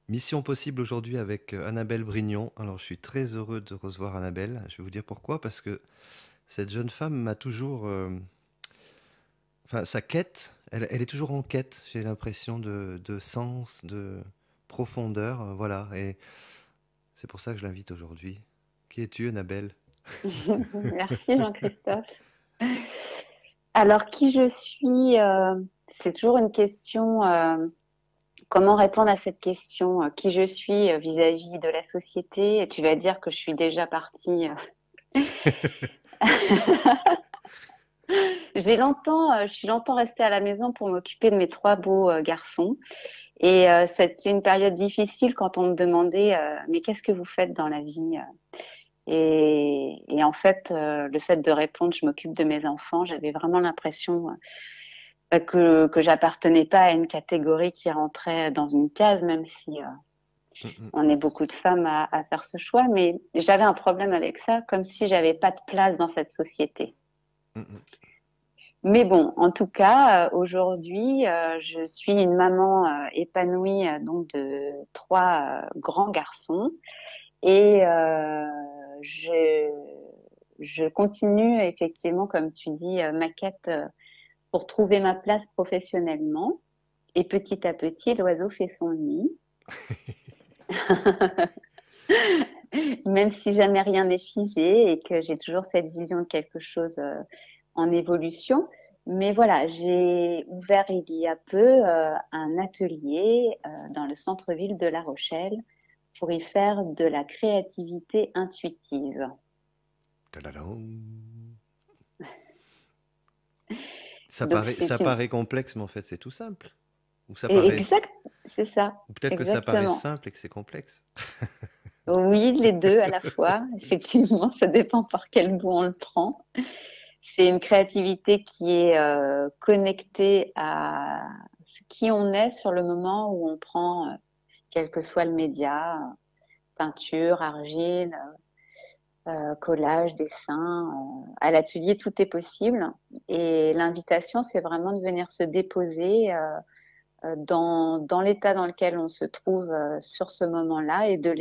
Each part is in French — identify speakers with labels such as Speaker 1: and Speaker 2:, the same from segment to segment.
Speaker 1: Mission possible aujourd'hui avec Annabelle Brignon. Alors, je suis très heureux de recevoir Annabelle. Je vais vous dire pourquoi. Parce que cette jeune femme m'a toujours. Enfin, sa quête, elle est toujours en quête, j'ai l'impression, de sens, de profondeur. Voilà. Et c'est pour ça que je l'invite aujourd'hui. Qui es-tu, Annabelle?
Speaker 2: Merci Jean-Christophe. Alors, qui je suis, c'est toujours une question. Comment répondre à cette question? Qui je suis vis-à-vis de la société? Et tu vas dire que je suis déjà partie. Je suis longtemps restée à la maison pour m'occuper de mes trois beaux garçons. Et c'était une période difficile quand on me demandait, mais qu'est-ce que vous faites dans la vie? Et en fait, le fait de répondre, je m'occupe de mes enfants, j'avais vraiment l'impression que j'appartenais pas à une catégorie qui rentrait dans une case, même si
Speaker 1: Mm, mm,
Speaker 2: on est beaucoup de femmes à faire ce choix. Mais j'avais un problème avec ça, comme si j'avais pas de place dans cette société.
Speaker 1: mm, mm.
Speaker 2: Mais bon, en tout cas, aujourd'hui, je suis une maman épanouie donc de trois grands garçons et je, je continue effectivement, comme tu dis, ma quête pour trouver ma place professionnellement. Et petit à petit, l'oiseau fait son nid. Même si jamais rien n'est figé et que j'ai toujours cette vision de quelque chose en évolution. Mais voilà, j'ai ouvert il y a peu un atelier dans le centre-ville de La Rochelle pour y faire de la créativité intuitive.
Speaker 1: Tadadam.
Speaker 2: Donc
Speaker 1: Ça
Speaker 2: c'est une...
Speaker 1: paraît complexe, mais en fait, c'est tout simple. Ou ça paraît.
Speaker 2: Exact, c'est ça,
Speaker 1: Ou peut-être que ça paraît
Speaker 2: exactement.
Speaker 1: simple et que c'est complexe.
Speaker 2: Oui, les deux à la fois. Effectivement, ça dépend par quel bout on le prend. C'est une créativité qui est connectée à qui on est sur le moment où on prend, quel que soit le média, peinture, argile, collage, dessin. À l'atelier, tout est possible. Et l'invitation, c'est vraiment de venir se déposer dans l'état dans lequel on se trouve sur ce moment-là et de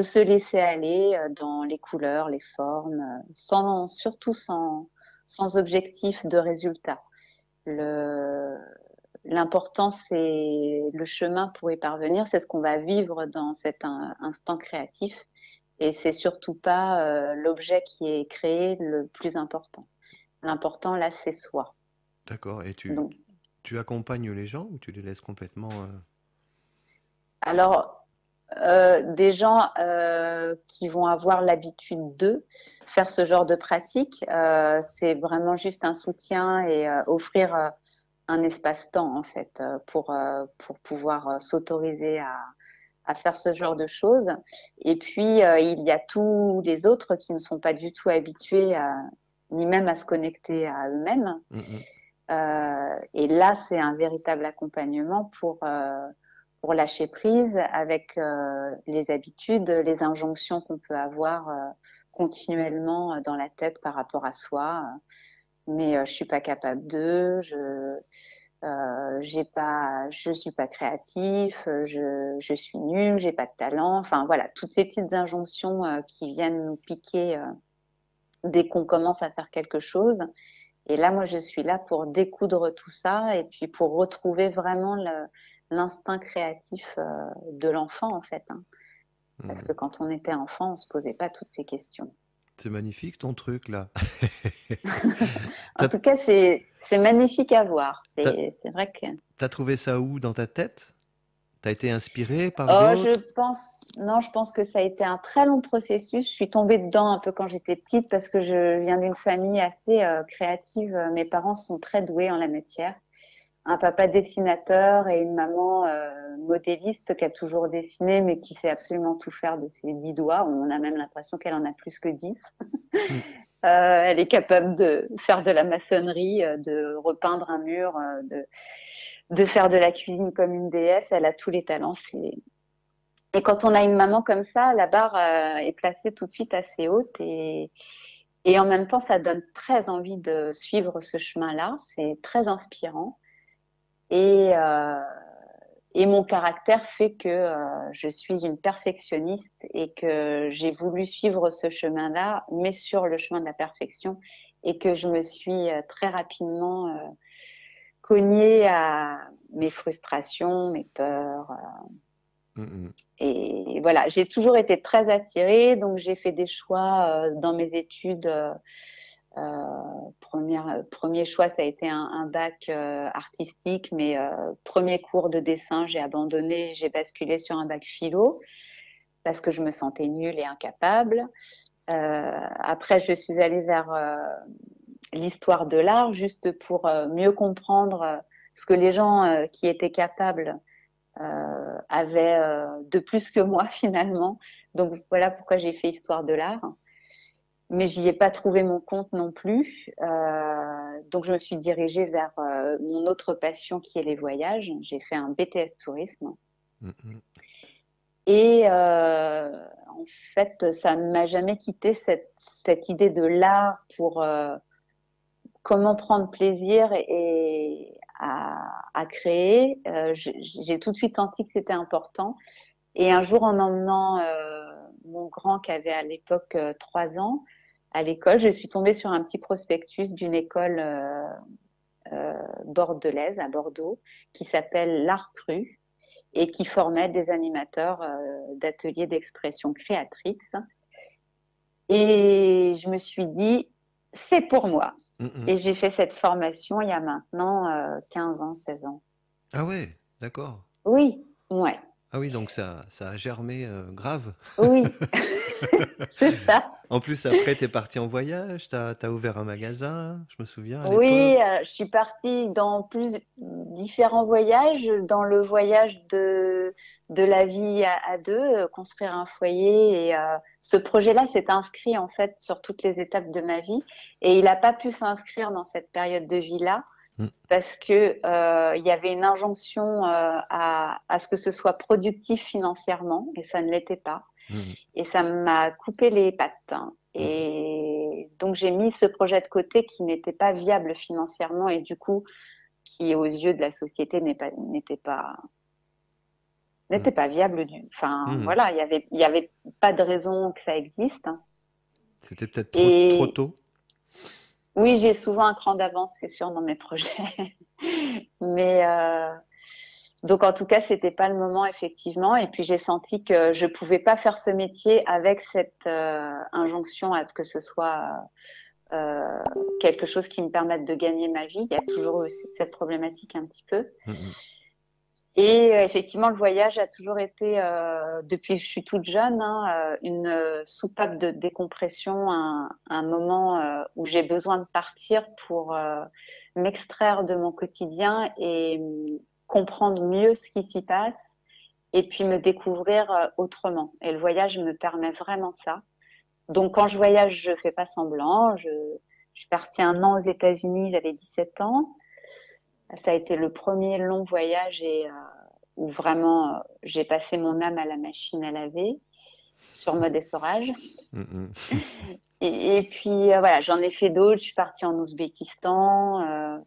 Speaker 2: se laisser aller dans les couleurs, les formes, surtout sans objectif de résultat. Le, L'important, c'est le chemin pour y parvenir, c'est ce qu'on va vivre dans cet instant créatif. Et c'est surtout pas l'objet qui est créé le plus important. L'important, là, c'est soi.
Speaker 1: D'accord. Et
Speaker 2: Donc,
Speaker 1: tu accompagnes les gens ou tu les laisses complètement faire?
Speaker 2: alors, des gens qui vont avoir l'habitude de faire ce genre de pratique, c'est vraiment juste un soutien et offrir un espace-temps en fait pour pouvoir s'autoriser à faire ce genre de choses. Et puis il y a tous les autres qui ne sont pas du tout habitués ni même à se connecter à eux-mêmes.
Speaker 1: Mm, mm.
Speaker 2: Et là, c'est un véritable accompagnement pour lâcher prise avec les habitudes, les injonctions qu'on peut avoir continuellement dans la tête par rapport à soi. Mais je suis pas capable de, je suis pas créatif, je suis nul, j'ai pas de talent. Enfin voilà, toutes ces petites injonctions qui viennent nous piquer dès qu'on commence à faire quelque chose. Et là, moi, je suis là pour découdre tout ça et puis pour retrouver vraiment l'instinct créatif de l'enfant, en fait. Hein. Parce
Speaker 1: Mm.
Speaker 2: que quand on était enfant, on se posait pas toutes ces questions.
Speaker 1: C'est magnifique ton truc là.
Speaker 2: En
Speaker 1: T'as,
Speaker 2: tout cas, c'est magnifique à voir.
Speaker 1: t'as-
Speaker 2: C'est vrai que
Speaker 1: t'as trouvé ça où dans ta tête? T'as été inspiré par
Speaker 2: oh, je
Speaker 1: d'autres?
Speaker 2: pense, non, je pense que ça a été un très long processus. Je suis tombée dedans un peu quand j'étais petite parce que je viens d'une famille assez créative. Mes parents sont très doués en la matière. Un papa dessinateur et une maman modéliste qui a toujours dessiné mais qui sait absolument tout faire de ses 10 doigts. On a même l'impression qu'elle en a plus que 10.
Speaker 1: Mm.
Speaker 2: Elle est capable de faire de la maçonnerie, de repeindre un mur, de faire de la cuisine comme une déesse. Elle a tous les talents. Et quand on a une maman comme ça, la barre est placée tout de suite assez haute et en même temps, ça donne très envie de suivre ce chemin-là. C'est très inspirant. Et Et mon caractère fait que je suis une perfectionniste et que j'ai voulu suivre ce chemin-là, mais sur le chemin de la perfection, et que je me suis très rapidement cognée à mes frustrations, mes peurs.
Speaker 1: Mhm.
Speaker 2: Et voilà, j'ai toujours été très attirée, donc j'ai fait des choix dans mes études. Premier choix, ça a été un bac artistique, mais premier cours de dessin, j'ai abandonné, j'ai basculé sur un bac philo parce que je me sentais nulle et incapable. Après, je suis allée vers l'histoire de l'art, juste pour mieux comprendre ce que les gens qui étaient capables avaient de plus que moi finalement. Donc voilà pourquoi j'ai fait histoire de l'art. Mais j'y ai pas trouvé mon compte non plus. Donc, je me suis dirigée vers mon autre passion qui est les voyages. J'ai fait un BTS tourisme.
Speaker 1: Mhm.
Speaker 2: Et en fait, ça ne m'a jamais quitté cette idée de l'art pour comment prendre plaisir à créer. J'ai tout de suite senti que c'était important. Et un jour, en emmenant mon grand qui avait à l'époque 3 ans à l'école, je suis tombée sur un petit prospectus d'une école bordelaise à Bordeaux qui s'appelle l'Art Cru et qui formait des animateurs d'ateliers d'expression créatrice. Et je me suis dit, c'est pour moi.
Speaker 1: Mhm.
Speaker 2: Et j'ai fait cette formation il y a maintenant 15 ans, 16 ans.
Speaker 1: Ah ouais, d'accord.
Speaker 2: Oui, ouais,
Speaker 1: Ah oui, donc ça a germé grave.
Speaker 2: oui, c'est ça.
Speaker 1: En plus, après, t'es parti en voyage, t'as ouvert un magasin, je me souviens à l'époque.
Speaker 2: Oui, je suis partie dans différents voyages, dans le voyage de la vie à deux, construire un foyer. Et ce projet-là s'est inscrit en fait sur toutes les étapes de ma vie. Et il n'a pas pu s'inscrire dans cette période de vie-là
Speaker 1: Mm,
Speaker 2: parce que il y avait une injonction à ce que ce soit productif financièrement et ça ne l'était pas.
Speaker 1: mm,
Speaker 2: Et ça m'a coupé les pattes, hein.
Speaker 1: mm,
Speaker 2: Et donc j'ai mis ce projet de côté qui n'était pas viable financièrement et du coup qui aux yeux de la société
Speaker 1: mm,
Speaker 2: n'était pas viable. Enfin
Speaker 1: mm.
Speaker 2: voilà, il y avait pas de raison que ça existe.
Speaker 1: C'était peut-être trop
Speaker 2: Et
Speaker 1: tôt.
Speaker 2: oui, j'ai souvent un cran d'avance, c'est sûr, dans mes projets. Mais donc en tout cas, c'était pas le moment effectivement. Et puis j'ai senti que je pouvais pas faire ce métier avec cette injonction à ce que ce soit euh, quelque chose qui me permette de gagner ma vie. Il y a toujours eu cette problématique un petit peu.
Speaker 1: Mm, mm.
Speaker 2: Et effectivement, le voyage a toujours été, depuis que je suis toute jeune, hein, une soupape de décompression, un moment où j'ai besoin de partir pour m'extraire de mon quotidien et comprendre mieux ce qui s'y passe et puis me découvrir autrement. Et le voyage me permet vraiment ça. Donc quand je voyage, je fais pas semblant. Je suis partie un an aux États-Unis, j'avais 17 ans. Ça a été le premier long voyage et où vraiment j'ai passé mon âme à la machine à laver sur mode essorage.
Speaker 1: Mm, mm.
Speaker 2: Et puis voilà, j'en ai fait d'autres. Je suis partie en Ouzbékistan.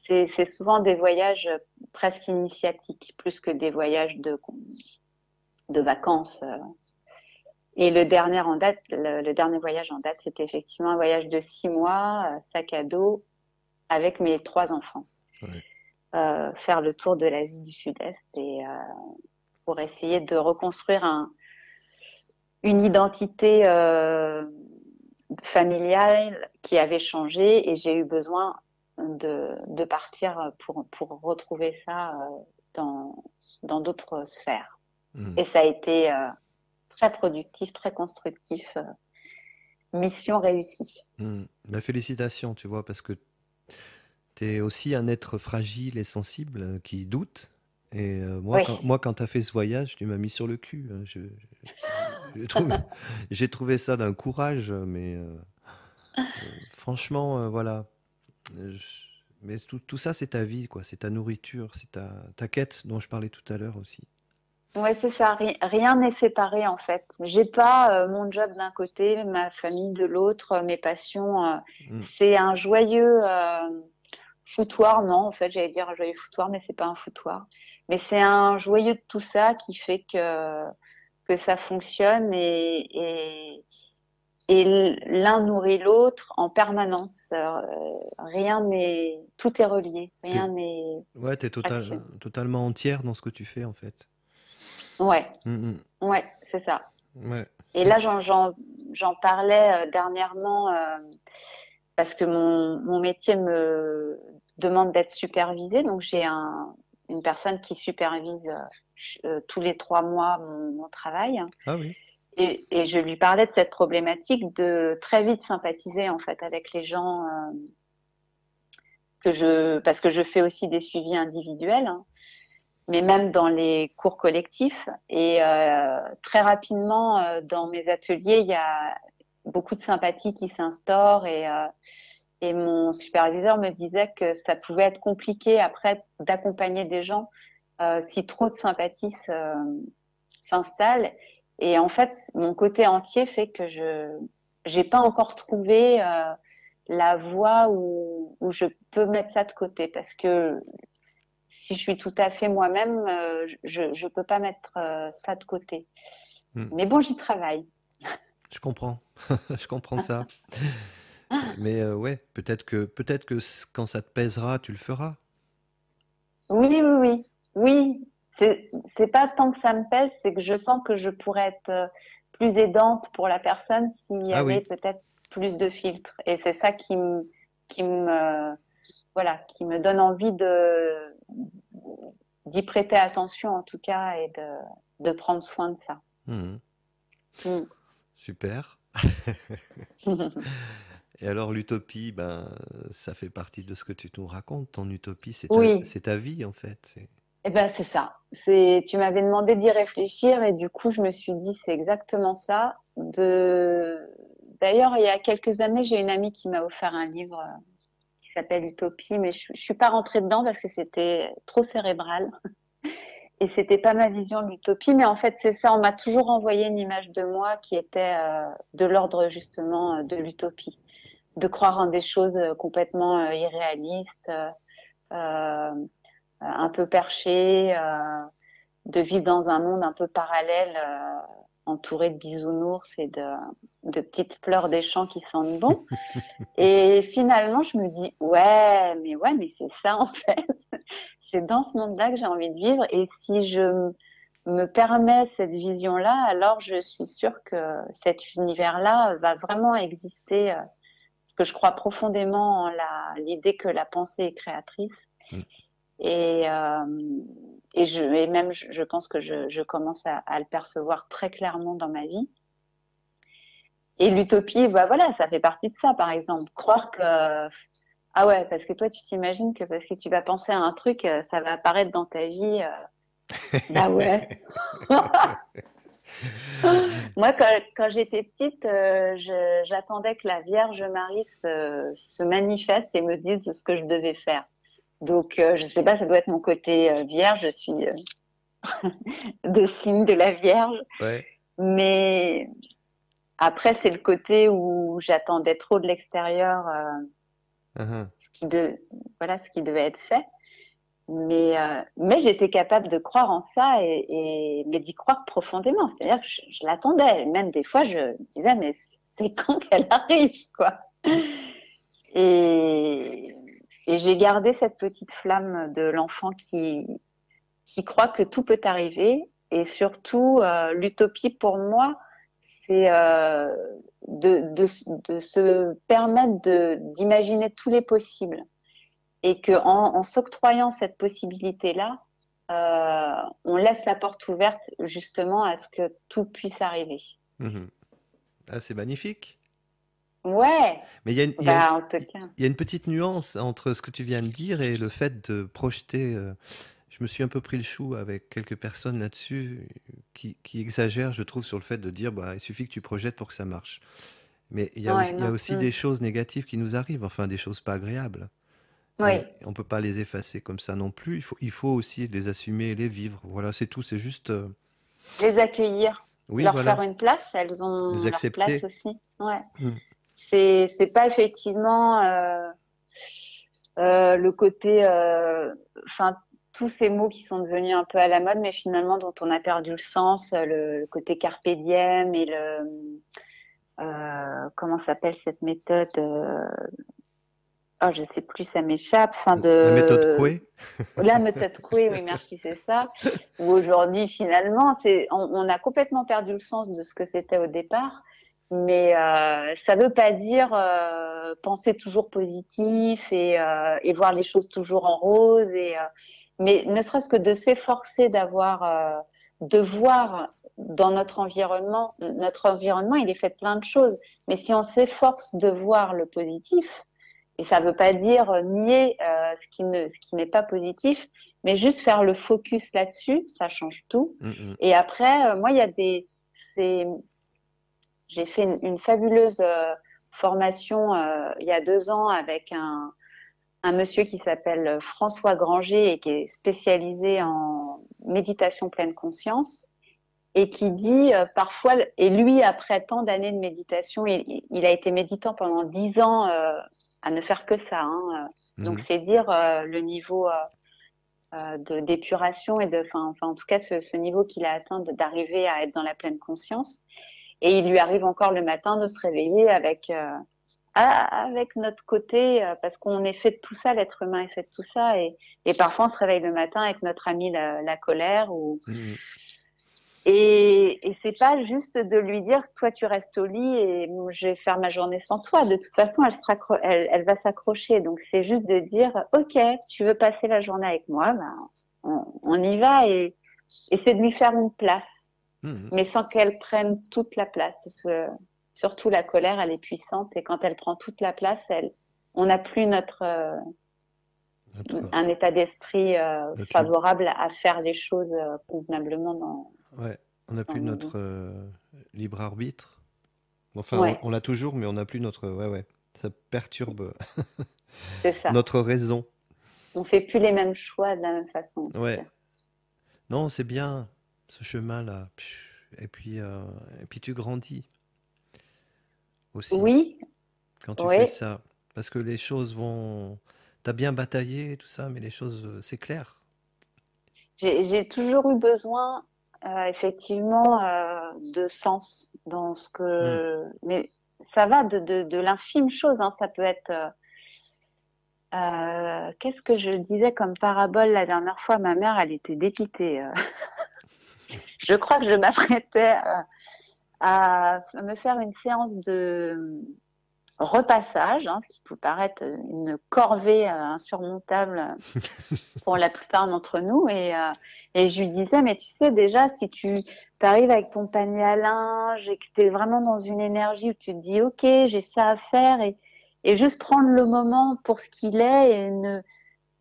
Speaker 2: C'est souvent des voyages presque initiatiques, plus que des voyages de vacances. Et le dernier voyage en date, c'était effectivement un voyage de 6 mois, sac à dos, avec mes 3 enfants.
Speaker 1: Ouais.
Speaker 2: Faire le tour de l'Asie du Sud-Est et pour essayer de reconstruire une identité familiale qui avait changé et j'ai eu besoin de partir pour retrouver ça dans d'autres sphères.
Speaker 1: Mm,
Speaker 2: Et ça a été très productif, très constructif. Mission réussie.
Speaker 1: mm. Bah, félicitations, tu vois, parce que t'es aussi un être fragile et sensible qui doute. Et
Speaker 2: Oui,
Speaker 1: moi, quand t'as fait ce voyage, tu m'as mis sur le cul, hein. J'ai trouvé, j'ai trouvé ça d'un courage, mais franchement, voilà. Mais tout ça, c'est ta vie, quoi. C'est ta nourriture, c'est ta quête dont je parlais tout à l'heure aussi.
Speaker 2: ouais, c'est ça. Rien n'est séparé en fait. J'ai pas mon job d'un côté, ma famille de l'autre, mes passions.
Speaker 1: Mm,
Speaker 2: C'est un joyeux foutoir, non, en fait, j'allais dire un joyeux foutoir, mais c'est pas un foutoir. Mais c'est un joyeux de tout ça qui fait que ça fonctionne et l'un nourrit l'autre en permanence. Tout est relié,
Speaker 1: T'es,
Speaker 2: rien n'est
Speaker 1: ouais, t'es
Speaker 2: fractionné.
Speaker 1: totalement entière dans ce que tu fais, en fait.
Speaker 2: Ouais,
Speaker 1: Mm,
Speaker 2: ouais, c'est ça.
Speaker 1: ouais.
Speaker 2: Et là, j'en parlais dernièrement parce que mon métier me demande d'être supervisée. Donc, une personne qui supervise tous les 3 mois mon travail.
Speaker 1: Ah oui.
Speaker 2: Et je lui parlais de cette problématique de très vite sympathiser en fait avec les gens parce que je fais aussi des suivis individuels, hein, mais même dans les cours collectifs. Et très rapidement, dans mes ateliers, il y a beaucoup de sympathie qui s'instaure et mon superviseur me disait que ça pouvait être compliqué après d'accompagner des gens si trop de sympathie s'installe. Et en fait, mon côté entier fait que je j'ai pas encore trouvé la voie où je peux mettre ça de côté parce que si je suis tout à fait moi-même, je peux pas mettre ça de côté.
Speaker 1: Mm.
Speaker 2: Mais bon, j'y travaille.
Speaker 1: Je comprends. Je comprends ça. Mais ouais, peut-être que quand ça te pèsera, tu le feras.
Speaker 2: Oui, oui, oui. Oui, c'est pas tant que ça me pèse, c'est que je sens que je pourrais être plus aidante pour la personne s'il y
Speaker 1: Ah
Speaker 2: avait
Speaker 1: oui.
Speaker 2: peut-être plus de filtres. Et c'est ça qui me, voilà, qui me donne envie d'y prêter attention en tout cas et de prendre soin de ça.
Speaker 1: Mhm.
Speaker 2: Mm.
Speaker 1: Super. Et alors l'utopie, ben, ça fait partie de ce que tu nous racontes. Ton utopie,
Speaker 2: Oui,
Speaker 1: c'est ta vie en fait.
Speaker 2: eh ben c'est ça. Tu m'avais demandé d'y réfléchir et du coup je me suis dit c'est exactement ça. D'ailleurs il y a quelques années j'ai une amie qui m'a offert un livre qui s'appelle Utopie, mais je suis pas rentrée dedans parce que c'était trop cérébral et c'était pas ma vision de l'utopie. Mais en fait c'est ça. On m'a toujours envoyé une image de moi qui était de l'ordre justement de l'utopie, de croire en des choses complètement irréalistes. Euh, un peu perché, de vivre dans un monde un peu parallèle, entouré de bisounours et de petites fleurs des champs qui sentent bon. Et finalement, je me dis, ouais, mais c'est ça en fait. C'est dans ce monde-là que j'ai envie de vivre. Et si je me permets cette vision-là, alors je suis sûre que cet univers-là va vraiment exister. Parce que je crois profondément en l'idée que la pensée est créatrice.
Speaker 1: Mm.
Speaker 2: Et, et même, je pense que je commence à le percevoir très clairement dans ma vie. Et l'utopie, bah voilà, ça fait partie de ça, par exemple. Croire que, ah ouais, parce que toi, tu t'imagines que parce que tu vas penser à un truc, ça va apparaître dans ta vie. Bah ouais. Moi, quand j'étais petite, j'attendais que la Vierge Marie se manifeste et me dise ce que je devais faire. Donc, je sais pas, ça doit être mon côté vierge. Je suis de signe de la Vierge.
Speaker 1: Ouais.
Speaker 2: Mais après, c'est le côté où j'attendais trop de l'extérieur
Speaker 1: Uhum.
Speaker 2: ce voilà, ce qui devait être fait. Mais j'étais capable de croire en ça mais d'y croire profondément. C'est-à-dire que je l'attendais. Même des fois, je me disais, mais c'est quand qu'elle arrive, quoi. Et, et j'ai gardé cette petite flamme de l'enfant qui croit que tout peut arriver. Et surtout, l'utopie pour moi, c'est de se permettre d'imaginer tous les possibles. Et qu'en s'octroyant cette possibilité-là, on laisse la porte ouverte justement à ce que tout puisse arriver.
Speaker 1: Mhm. Ah, c'est magnifique.
Speaker 2: Ouais,
Speaker 1: Mais
Speaker 2: bah en tout cas.
Speaker 1: il y a une petite nuance entre ce que tu viens de dire et le fait de projeter. Je me suis un peu pris le chou avec quelques personnes là-dessus qui exagèrent, je trouve, sur le fait de dire bah, il suffit que tu projettes pour que ça marche. Mais
Speaker 2: Ouais,
Speaker 1: il y a
Speaker 2: non.
Speaker 1: aussi des choses négatives qui nous arrivent, enfin des choses pas agréables. Et
Speaker 2: Oui,
Speaker 1: on ne peut pas les effacer comme ça non plus. Il faut aussi les assumer et les vivre. Voilà, c'est tout. C'est juste.
Speaker 2: les accueillir,
Speaker 1: Oui,
Speaker 2: leur faire
Speaker 1: voilà.
Speaker 2: une place, elles
Speaker 1: Les
Speaker 2: ont leur place
Speaker 1: accepter.
Speaker 2: aussi. Ouais.
Speaker 1: Mm.
Speaker 2: C'est pas effectivement. Le côté, enfin, tous ces mots qui sont devenus un peu à la mode, mais finalement dont on a perdu le sens, le côté carpe diem et comment s'appelle cette méthode? Oh, je sais plus, ça m'échappe. Enfin,
Speaker 1: La méthode Coué?
Speaker 2: la méthode Coué, oui, merci, c'est ça. Où aujourd'hui, finalement, on a complètement perdu le sens de ce que c'était au départ. Mais ça veut pas dire penser toujours positif et voir les choses toujours en rose. Mais ne serait-ce que de s'efforcer de voir dans notre environnement, il est fait de plein de choses. Mais si on s'efforce de voir le positif, et ça veut pas dire nier ce qui n'est pas positif, mais juste faire le focus là-dessus, ça change tout.
Speaker 1: Mhm.
Speaker 2: Et après, moi, il y a c'est, j'ai fait une fabuleuse formation il y a 2 ans avec un monsieur qui s'appelle François Granger et qui est spécialisé en méditation pleine conscience et qui dit parfois, et lui, après tant d'années de méditation, il a été méditant pendant 10 ans à ne faire que ça. Hein. Donc,
Speaker 1: Mhm.
Speaker 2: c'est dire le niveau d'épuration et enfin, en tout cas, ce niveau qu'il a atteint d'arriver à être dans la pleine conscience. Et il lui arrive encore le matin de se réveiller avec notre côté, parce qu'on est fait de tout ça, l'être humain est fait de tout ça. Et parfois, on se réveille le matin avec notre ami la colère
Speaker 1: Mhm.
Speaker 2: et c'est pas juste de lui dire, toi, tu restes au lit et je vais faire ma journée sans toi. De toute façon, elle va s'accrocher. Donc, c'est juste de dire, OK, tu veux passer la journée avec moi, ben, on y va et c'est de lui faire une place,
Speaker 1: Mhm.
Speaker 2: mais sans qu'elle prenne toute la place. Parce que surtout la colère, elle est puissante et quand elle prend toute la place, on n'a plus
Speaker 1: Notre,
Speaker 2: un état d'esprit
Speaker 1: notre libre.
Speaker 2: favorable à faire les choses convenablement
Speaker 1: Ouais, on n'a plus
Speaker 2: dans...
Speaker 1: notre libre arbitre. Enfin,
Speaker 2: Ouais,
Speaker 1: on l'a toujours, mais on n'a plus notre. Ouais, ouais. Ça perturbe
Speaker 2: c'est ça.
Speaker 1: notre raison.
Speaker 2: On fait plus les mêmes choix de la même façon, en tout
Speaker 1: Ouais.
Speaker 2: cas.
Speaker 1: Non, c'est bien, ce chemin-là. Et puis tu grandis aussi
Speaker 2: Oui,
Speaker 1: quand tu fais
Speaker 2: oui.
Speaker 1: ça. Parce que les choses vont. T'as bien bataillé, tout ça, mais les choses, c'est clair.
Speaker 2: J'ai toujours eu besoin, effectivement, de sens dans ce
Speaker 1: Hmm.
Speaker 2: Mais ça va de l'infime chose, hein. Ça peut être. Qu'est-ce que je disais comme parabole la dernière fois? Ma mère, elle était dépitée. Je crois que je m'apprêtais à me faire une séance de repassage, hein, ce qui peut paraître une corvée insurmontable pour la plupart d'entre nous. Et je lui disais, mais tu sais, déjà, si tu arrives avec ton panier à linge et que tu es vraiment dans une énergie où tu te dis, OK, j'ai ça à faire, et juste prendre le moment pour ce qu'il est et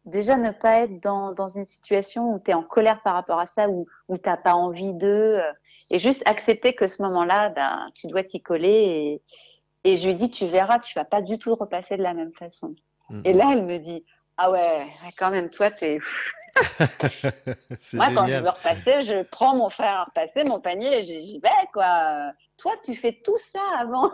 Speaker 2: déjà ne pas être dans une situation où tu es en colère par rapport à ça, où tu n'as pas envie d'eux, et juste accepter que ce moment-là, ben, tu dois t'y coller. Et je lui dis, tu verras, tu vas pas du tout repasser de la même façon.
Speaker 1: Hmm,
Speaker 2: Et
Speaker 1: hmm.
Speaker 2: là, elle me dit, ah ouais, quand même, toi, t'es...
Speaker 1: C'est
Speaker 2: Moi, quand je
Speaker 1: génial.
Speaker 2: veux repasser, je prends mon fer à repasser, mon panier, et j'y vais, quoi. Toi, tu fais tout ça avant.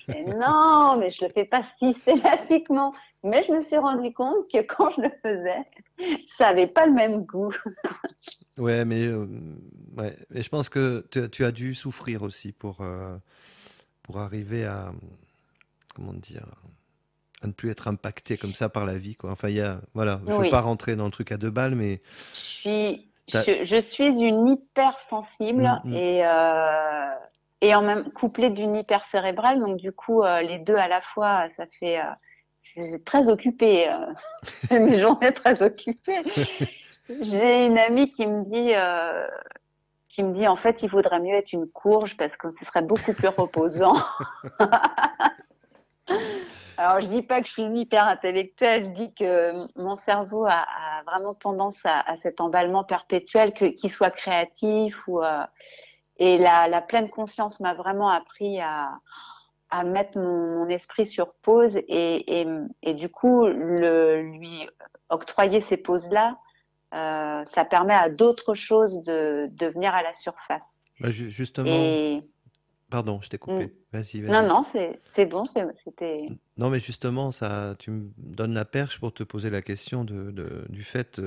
Speaker 2: Et non, mais je le fais pas systématiquement. Mais je me suis rendu compte que quand je le faisais, ça avait pas le même goût.
Speaker 1: Ouais, ouais. Et je pense que tu as dû souffrir aussi pour arriver à, comment dire, à ne plus être impacté comme ça par la vie, quoi. Enfin, voilà, je veux pas
Speaker 2: Oui,
Speaker 1: rentrer dans le truc à 2 balles, mais t'as,
Speaker 2: je suis une hypersensible
Speaker 1: Mm, mm.
Speaker 2: et en même couplée d'une hyper cérébrale. Donc du coup, les deux à la fois, ça fait c'est très occupé. Mes journées très occupées. J'ai une amie qui me dit en fait, il vaudrait mieux être une courge parce que ce serait beaucoup plus reposant. Alors, je dis pas que je suis une hyper intellectuelle, je dis que mon cerveau a vraiment tendance à cet emballement perpétuel, qu'il soit créatif et la pleine conscience m'a vraiment appris à mettre mon esprit sur pause et du coup, lui octroyer ces pauses-là, ça permet à d'autres choses de venir à la surface.
Speaker 1: Justement,
Speaker 2: Et
Speaker 1: Pardon, je t'ai
Speaker 2: Mm.
Speaker 1: coupé. Vas-y,
Speaker 2: Non,
Speaker 1: vas-y.
Speaker 2: non, c'est bon, c'était.
Speaker 1: Non, mais justement, ça, tu me donnes la perche pour te poser la question du fait,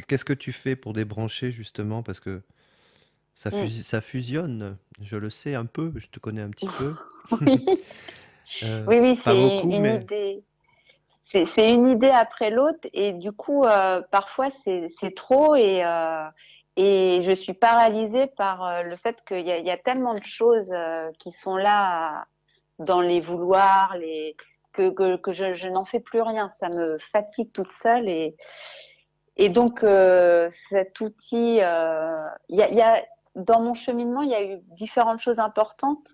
Speaker 1: qu'est-ce que tu fais pour débrancher justement, parce que
Speaker 2: Mm.
Speaker 1: ça fusionne, je le sais un peu, je te connais un petit peu.
Speaker 2: Oui, oui, oui,
Speaker 1: Pas
Speaker 2: c'est
Speaker 1: beaucoup,
Speaker 2: une
Speaker 1: mais
Speaker 2: idée. C'est une idée après l'autre et du coup, parfois c'est trop et je suis paralysée par le fait qu'il y a tellement de choses qui sont là dans les vouloirs, que je n'en fais plus rien. Ça me fatigue toute seule et donc cet outil, dans mon cheminement, il y a eu différentes choses importantes.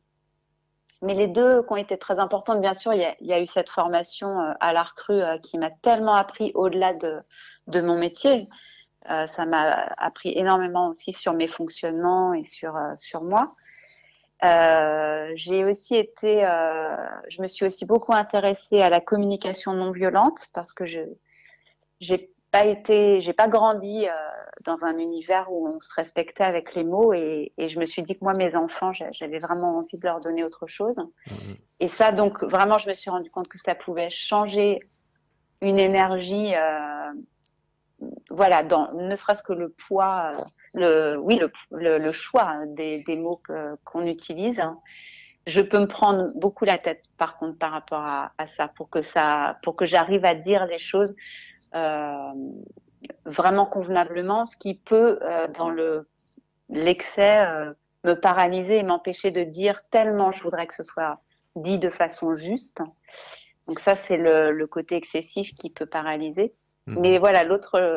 Speaker 2: Mais les deux qui ont été très importantes, bien sûr, il y a eu cette formation à la recrue qui m'a tellement appris au-delà de mon métier. Ça m'a appris énormément aussi sur mes fonctionnements et sur moi. Je me suis aussi beaucoup intéressée à la communication non violente parce que j'ai pas grandi dans un univers où on se respectait avec les mots et je me suis dit que moi, mes enfants, j'avais vraiment envie de leur donner autre chose.
Speaker 1: Mhm.
Speaker 2: Et ça, donc, vraiment, je me suis rendu compte que ça pouvait changer une énergie, voilà, ne serait-ce que le poids, oui, le choix des mots qu'on utilise. Je peux me prendre beaucoup la tête, par contre, par rapport à ça, pour que j'arrive à dire les choses euh, vraiment convenablement, ce qui peut, dans l'excès, me paralyser et m'empêcher de dire tellement je voudrais que ce soit dit de façon juste. Donc ça, c'est le côté excessif qui peut paralyser. Mais
Speaker 1: Mhm.
Speaker 2: voilà,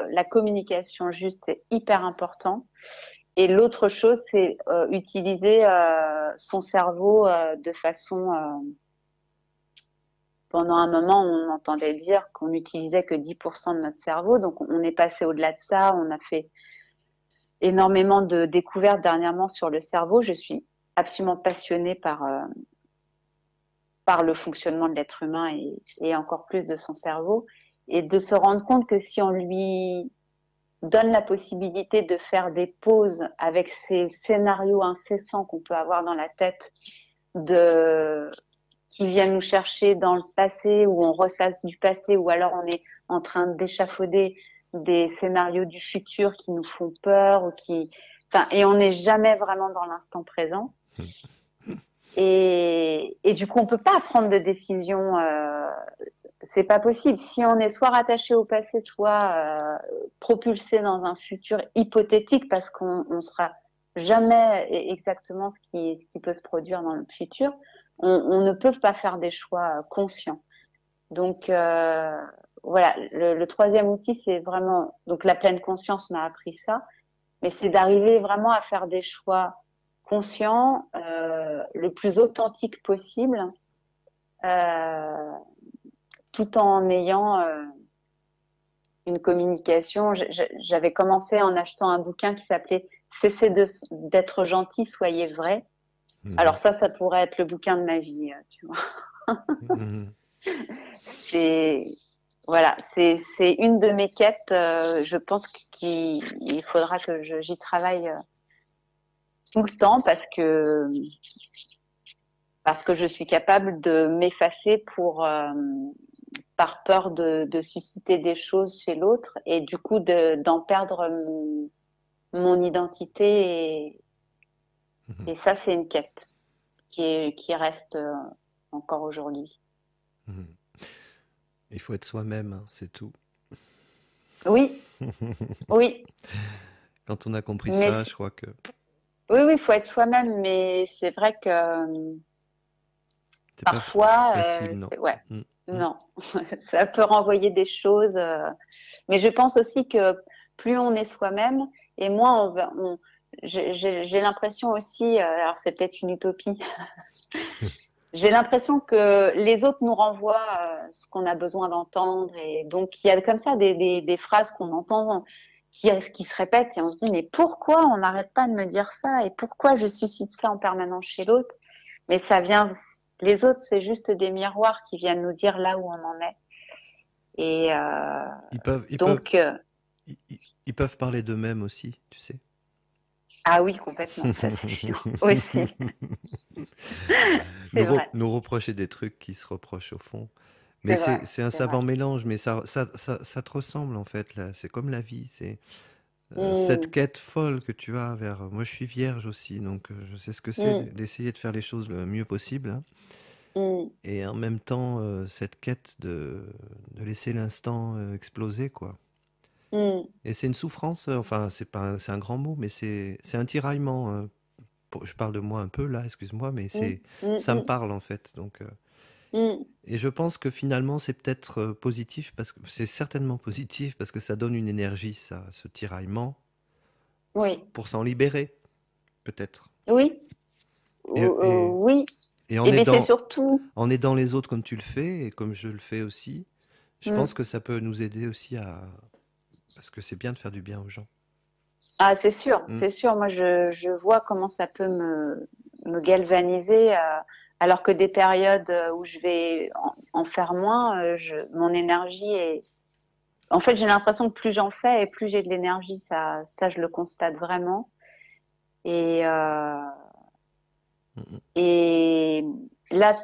Speaker 2: la communication juste, c'est hyper important. Et l'autre chose, c'est utiliser son cerveau de façon. Pendant un moment, on entendait dire qu'on n'utilisait que 10% de notre cerveau. Donc, on est passé au-delà de ça. On a fait énormément de découvertes dernièrement sur le cerveau. Je suis absolument passionnée par le fonctionnement de l'être humain et encore plus de son cerveau. Et de se rendre compte que si on lui donne la possibilité de faire des pauses avec ces scénarios incessants qu'on peut avoir dans la tête, qui viennent nous chercher dans le passé, où on ressasse du passé, ou alors on est en train d'échafauder des scénarios du futur qui nous font peur, et on n'est jamais vraiment dans l'instant présent. Et du coup, on peut pas prendre de décision. C'est pas possible. Si on est soit rattaché au passé, soit propulsé dans un futur hypothétique, parce qu'on sera jamais exactement ce qui peut se produire dans le futur, on ne peut pas faire des choix conscients. Donc voilà, le troisième outil, c'est vraiment donc la pleine conscience m'a appris ça, mais c'est d'arriver vraiment à faire des choix conscients, le plus authentique possible, euh, tout en ayant une communication. J'avais commencé en achetant un bouquin qui s'appelait Cessez d'être gentil, soyez vrai. Alors
Speaker 1: Mhm.
Speaker 2: ça pourrait être le bouquin de ma vie, tu vois.
Speaker 1: Mhm.
Speaker 2: C'est voilà, c'est une de mes quêtes. Je pense qu'il faudra que j'y travaille tout le temps parce que je suis capable de m'effacer par peur de susciter des choses chez l'autre et du coup d'en perdre mon identité
Speaker 1: Mhm.
Speaker 2: et ça c'est une quête qui reste encore aujourd'hui.
Speaker 1: Mhm. Il faut être soi-même, hein, c'est tout.
Speaker 2: Oui, oui,
Speaker 1: Quand on a compris
Speaker 2: mais
Speaker 1: ça, je crois que
Speaker 2: oui, oui, il faut être soi-même, mais c'est vrai que
Speaker 1: c'est pas
Speaker 2: parfois,
Speaker 1: facile, non.
Speaker 2: ouais,
Speaker 1: Mhm. Mhm.
Speaker 2: non, ça peut renvoyer des choses. Mais je pense aussi que plus on est soi-même et moins j'ai l'impression aussi, alors c'est peut-être une utopie, j'ai l'impression que les autres nous renvoient ce qu'on a besoin d'entendre et donc il y a comme ça des phrases qu'on entend qui se répètent et on se dit mais pourquoi on n'arrête pas de me dire ça et pourquoi je suscite ça en permanence chez l'autre? Mais les autres c'est juste des miroirs qui viennent nous dire là où on en est. Et
Speaker 1: Ils peuvent, ils peuvent,
Speaker 2: donc
Speaker 1: ils peuvent parler d'eux-mêmes aussi, tu sais.
Speaker 2: Ah oui, complètement, ça c'est sûr. Aussi, c'est vrai,
Speaker 1: Nous reprocher des trucs qui se reprochent au fond. Mais
Speaker 2: c'est vrai,
Speaker 1: c'est un
Speaker 2: c'est vrai.
Speaker 1: savant mélange, mais ça te ressemble en fait, là. C'est comme la vie. C'est cette
Speaker 2: Mm,
Speaker 1: quête folle que tu as vers. Moi, je suis vierge aussi, donc je sais ce que c'est
Speaker 2: mm,
Speaker 1: d'essayer de faire les choses le mieux possible, hein.
Speaker 2: mm,
Speaker 1: Et en même temps, cette quête de laisser l'instant exploser, quoi.
Speaker 2: mm,
Speaker 1: Et c'est une souffrance, enfin, c'est un grand mot, mais c'est un tiraillement. Je parle de moi un peu là, excuse-moi, mais
Speaker 2: mm,
Speaker 1: ça me
Speaker 2: mm,
Speaker 1: parle en fait. Donc,
Speaker 2: mm.
Speaker 1: et je pense que finalement, c'est peut-être positif, parce que c'est certainement positif, parce que ça donne une énergie, ça, ce tiraillement,
Speaker 2: Oui,
Speaker 1: pour s'en libérer, peut-être.
Speaker 2: oui,
Speaker 1: Et, et,
Speaker 2: oui.
Speaker 1: et
Speaker 2: Et bien c'est surtout.
Speaker 1: en aidant les autres comme tu le fais, et comme je le fais aussi, je pense
Speaker 2: Mm.
Speaker 1: que ça peut nous aider aussi à... Parce que c'est bien de faire du bien aux gens.
Speaker 2: Ah, c'est sûr,
Speaker 1: Mm.
Speaker 2: c'est sûr. Moi, je vois comment ça peut me galvaniser, alors que des périodes où je vais en faire moins, mon énergie est. En fait, j'ai l'impression que plus j'en fais et plus j'ai de l'énergie. Ça, je le constate vraiment. Et,
Speaker 1: Mm, mm.
Speaker 2: et là,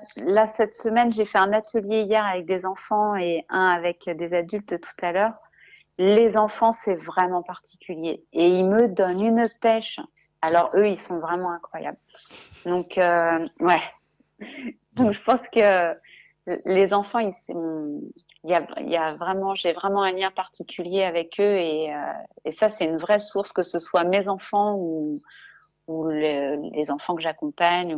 Speaker 2: cette semaine, j'ai fait un atelier hier avec des enfants et un avec des adultes tout à l'heure. Les enfants, c'est vraiment particulier. Et ils me donnent une pêche. Alors, eux, ils sont vraiment incroyables. Donc, ouais. Donc, je pense que les enfants, il y a vraiment, j'ai vraiment un lien particulier avec eux. Et ça, c'est une vraie source, que ce soit mes enfants ou les enfants que j'accompagne.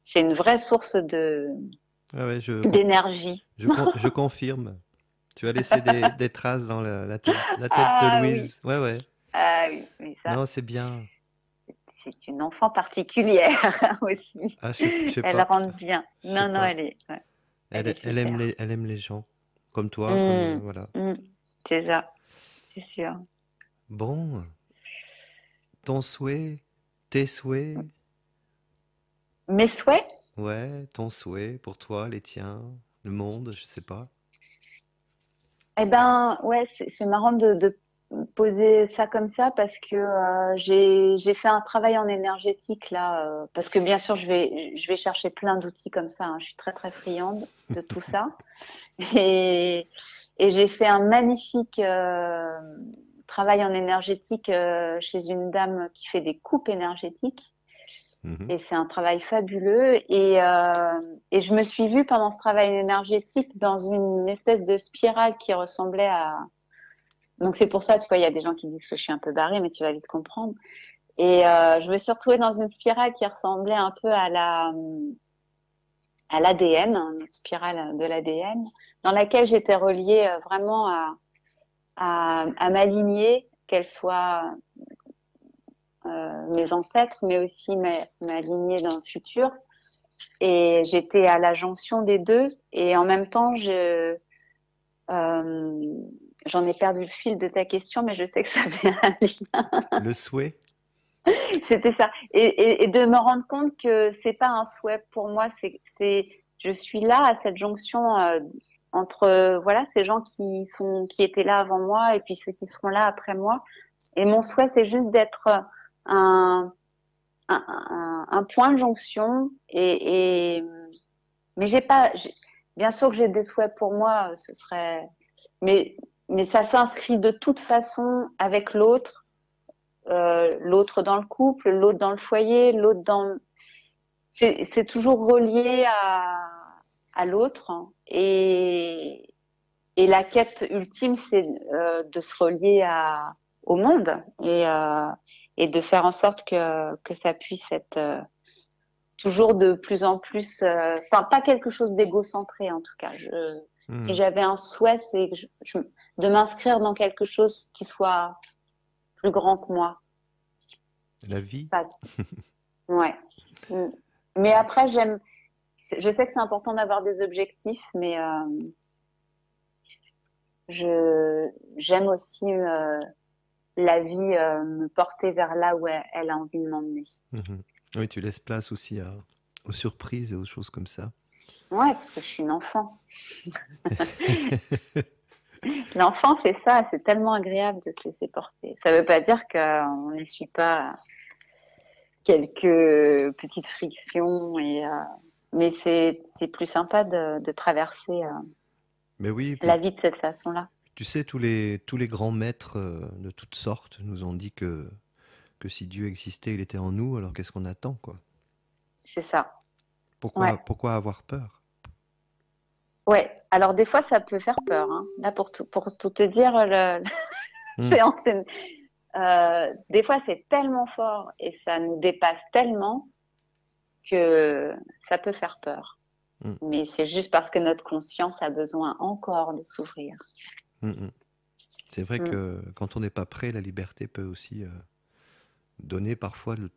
Speaker 2: C'est une vraie source
Speaker 1: Ah ouais,
Speaker 2: d'énergie.
Speaker 1: je confirme. Tu as laissé des traces dans la tête de
Speaker 2: Ah oui,
Speaker 1: Louise. Ouais, ouais.
Speaker 2: ah oui, mais ça,
Speaker 1: Non, c'est bien.
Speaker 2: c'est une enfant particulière aussi.
Speaker 1: Ah, je sais
Speaker 2: Elle
Speaker 1: pas.
Speaker 2: rentre bien.
Speaker 1: Je sais
Speaker 2: Non, non,
Speaker 1: pas.
Speaker 2: ouais, elle est super.
Speaker 1: Elle aime les gens. Comme toi,
Speaker 2: Mmh,
Speaker 1: voilà.
Speaker 2: mmh, c'est ça, c'est sûr.
Speaker 1: Bon, ton souhait, tes souhaits,
Speaker 2: Mes souhaits?
Speaker 1: ouais, ton souhait pour toi, les tiens, le monde, je sais pas.
Speaker 2: Eh ben, ouais, c'est marrant de poser ça comme ça parce que j'ai fait un travail en énergétique là, parce que bien sûr je vais chercher plein d'outils comme ça, hein. Je suis très très friande de tout ça. Et, et j'ai fait un magnifique travail en énergétique chez une dame qui fait des coupes énergétiques.
Speaker 1: Mhm.
Speaker 2: Et c'est un travail fabuleux. Et je me suis vue pendant ce travail énergétique dans une espèce de spirale qui ressemblait à... Donc c'est pour ça, tu vois, il y a des gens qui disent que je suis un peu barrée, mais tu vas vite comprendre. Et je me suis retrouvée dans une spirale qui ressemblait un peu à l'ADN, une spirale de l'ADN, dans laquelle j'étais reliée vraiment à ma lignée, qu'elle soit mes ancêtres, mais aussi ma lignée dans le futur. Et j'étais à la jonction des deux. Et en même temps, j'en ai perdu le fil de ta question, mais je sais que ça avait un lien.
Speaker 1: Le souhait,
Speaker 2: C'était ça. Et de me rendre compte que c'est pas un souhait pour moi, je suis là à cette jonction entre voilà ces gens qui étaient là avant moi et puis ceux qui seront là après moi. Et mon souhait, c'est juste d'être un, un point de jonction. Mais bien sûr que j'ai des souhaits pour moi, ce serait, mais, mais ça s'inscrit de toute façon avec l'autre, l'autre dans le couple, l'autre dans le foyer, l'autre dans, c'est toujours relié à l'autre. Et la quête ultime, c'est de se relier au monde et de faire en sorte que ça puisse être toujours de plus en plus, enfin pas quelque chose d'égocentré en tout cas. Si
Speaker 1: hmm,
Speaker 2: j'avais un souhait, c'est que de m'inscrire dans quelque chose qui soit plus grand que moi.
Speaker 1: la vie.
Speaker 2: Pas, ouais. Mm. Mais après, je sais que c'est important d'avoir des objectifs, mais j'aime aussi la vie me porter vers là où elle a envie de m'emmener.
Speaker 1: Mhm. Oui, tu laisses place aussi aux surprises et aux choses comme ça.
Speaker 2: Ouais, parce que je suis une enfant. L'enfant, c'est ça, c'est tellement agréable de se laisser porter. Ça ne veut pas dire qu'on n'essuie pas quelques petites frictions, mais c'est plus sympa de traverser
Speaker 1: Mais oui,
Speaker 2: la
Speaker 1: puis
Speaker 2: vie de cette façon-là.
Speaker 1: tu sais, tous les grands maîtres de toutes sortes nous ont dit que si Dieu existait, il était en nous, alors qu'est-ce qu'on attend, quoi?
Speaker 2: C'est ça. Ouais.
Speaker 1: Pourquoi avoir peur?
Speaker 2: Ouais. Alors des fois, ça peut faire peur, hein. Là, pour tout te dire,
Speaker 1: Hmm,
Speaker 2: c'est des fois, c'est tellement fort et ça nous dépasse tellement que ça peut faire peur.
Speaker 1: hmm,
Speaker 2: Mais c'est juste parce que notre conscience a besoin encore de s'ouvrir.
Speaker 1: hmm, hmm. C'est vrai
Speaker 2: Mm.
Speaker 1: que quand on n'est pas prêt, la liberté peut aussi donner parfois le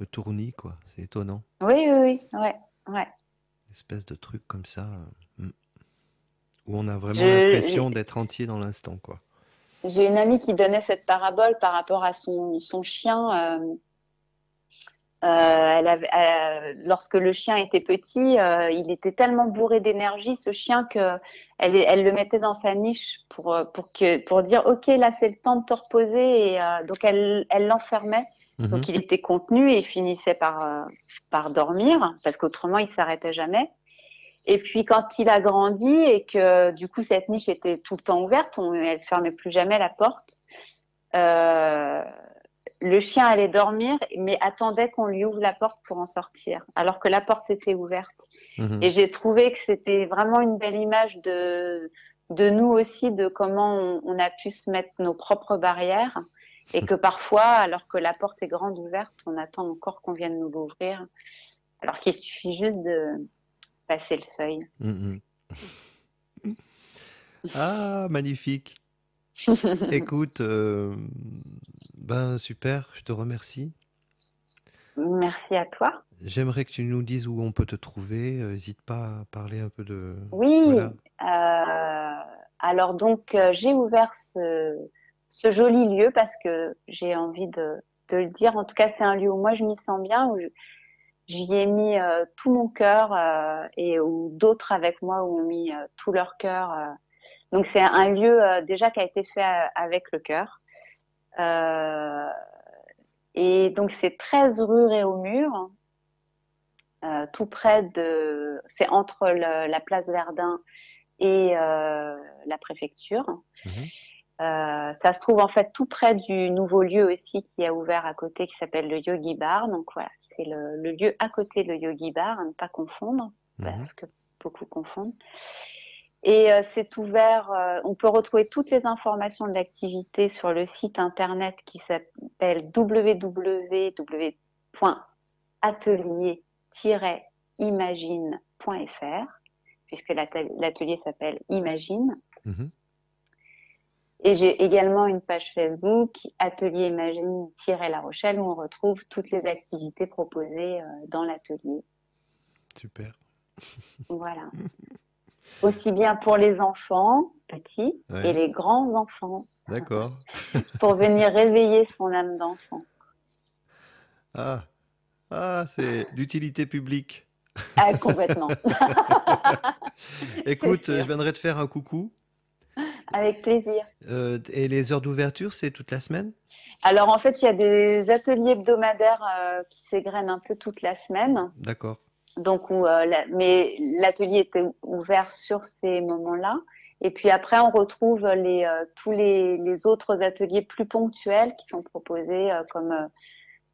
Speaker 1: tournis, quoi. C'est étonnant.
Speaker 2: Oui, oui, oui, ouais, ouais.
Speaker 1: Une espèce de truc comme ça, où on a vraiment
Speaker 2: Je,
Speaker 1: l'impression d'être entier dans l'instant, quoi.
Speaker 2: j'ai une amie qui donnait cette parabole par rapport à son chien. Lorsque le chien était petit, il était tellement bourré d'énergie, ce chien, que elle le mettait dans sa niche pour dire, OK, là, c'est le temps de te reposer. Et donc, elle l'enfermait. Donc,
Speaker 1: Mhm,
Speaker 2: il était contenu et il finissait par dormir, parce qu'autrement, il s'arrêtait jamais. Et puis, quand il a grandi et que, du coup, cette niche était tout le temps ouverte, elle fermait plus jamais la porte. Euh, le chien allait dormir, mais attendait qu'on lui ouvre la porte pour en sortir, alors que la porte était ouverte.
Speaker 1: mhm.
Speaker 2: Et j'ai trouvé que c'était vraiment une belle image de nous aussi, de comment on a pu se mettre nos propres barrières, et que parfois, alors que la porte est grande ouverte, on attend encore qu'on vienne nous l'ouvrir, alors qu'il suffit juste de passer le seuil.
Speaker 1: Mhm. Ah, magnifique. Écoute, ben super, je te remercie.
Speaker 2: Merci à toi.
Speaker 1: J'aimerais que tu nous dises où on peut te trouver. N'hésite pas à parler un peu de... Voilà.
Speaker 2: Oui, alors donc j'ai ouvert ce joli lieu parce que j'ai envie de le dire. En tout cas, c'est un lieu où moi je m'y sens bien, où j'y ai mis tout mon cœur, et où d'autres avec moi ont mis tout leur cœur. Donc c'est un lieu déjà qui a été fait avec le cœur. Euh, et donc c'est 13 rue Réaumur, tout près c'est entre la place Verdun et la préfecture.
Speaker 1: Mhm,
Speaker 2: Ça se trouve en fait tout près du nouveau lieu aussi qui a ouvert à côté, qui s'appelle le Yogi Bar. Donc voilà, c'est le lieu à côté, le Yogi Bar, à ne pas confondre,
Speaker 1: mhm.
Speaker 2: parce que beaucoup confondent. Et c'est ouvert, on peut retrouver toutes les informations de l'activité sur le site internet qui s'appelle www.atelier-imagine.fr, puisque l'atelier s'appelle Imagine.
Speaker 1: Mhm.
Speaker 2: Et j'ai également une page Facebook, Atelier Imagine-La Rochelle, où on retrouve toutes les activités proposées dans l'atelier.
Speaker 1: Super.
Speaker 2: Voilà. Aussi bien pour les enfants petits et
Speaker 1: Ouais,
Speaker 2: les grands enfants,
Speaker 1: d'accord.
Speaker 2: pour venir réveiller son âme d'enfant.
Speaker 1: Ah, ah, c'est l'utilité publique.
Speaker 2: Ah, complètement, c'est
Speaker 1: Écoute, je
Speaker 2: sûr.
Speaker 1: viendrai te faire un coucou.
Speaker 2: Avec plaisir.
Speaker 1: Et les heures d'ouverture, c'est toute la semaine?
Speaker 2: Alors, en fait, il y a des ateliers hebdomadaires qui s'égrènent un peu toute la semaine.
Speaker 1: D'accord.
Speaker 2: Donc, mais l'atelier était ouvert sur ces moments-là. Et puis après, on retrouve tous les autres ateliers plus ponctuels qui sont proposés, comme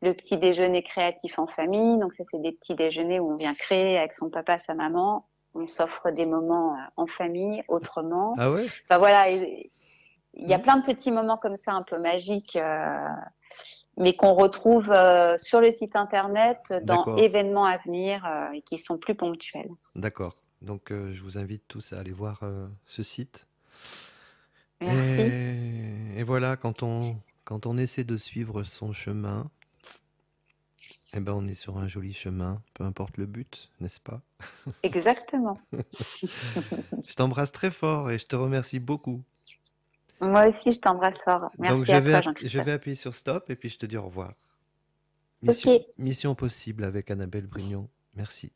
Speaker 2: le petit déjeuner créatif en famille. Donc, ça, c'est des petits déjeuners où on vient créer avec son papa, sa maman. On s'offre des moments en famille, autrement.
Speaker 1: Ah ouais?
Speaker 2: Enfin, voilà, il y a
Speaker 1: Hmm,
Speaker 2: plein de petits moments comme ça, un peu magiques, mais qu'on retrouve sur le site internet dans
Speaker 1: d'accord,
Speaker 2: événements à venir, et qui sont plus ponctuels.
Speaker 1: d'accord. Donc, je vous invite tous à aller voir ce site.
Speaker 2: Merci.
Speaker 1: Et voilà, quand on essaie de suivre son chemin, eh ben, on est sur un joli chemin, peu importe le but, n'est-ce pas?
Speaker 2: Exactement.
Speaker 1: Je t'embrasse très fort et je te remercie beaucoup.
Speaker 2: Moi aussi, je t'embrasse fort.
Speaker 1: Donc,
Speaker 2: Merci
Speaker 1: je
Speaker 2: à
Speaker 1: vais,
Speaker 2: toi,
Speaker 1: je vais
Speaker 2: Jean-Christophe.
Speaker 1: appuyer sur stop et puis je te dis au revoir.
Speaker 2: Ok,
Speaker 1: Mission possible avec Annabelle Brignon. Merci.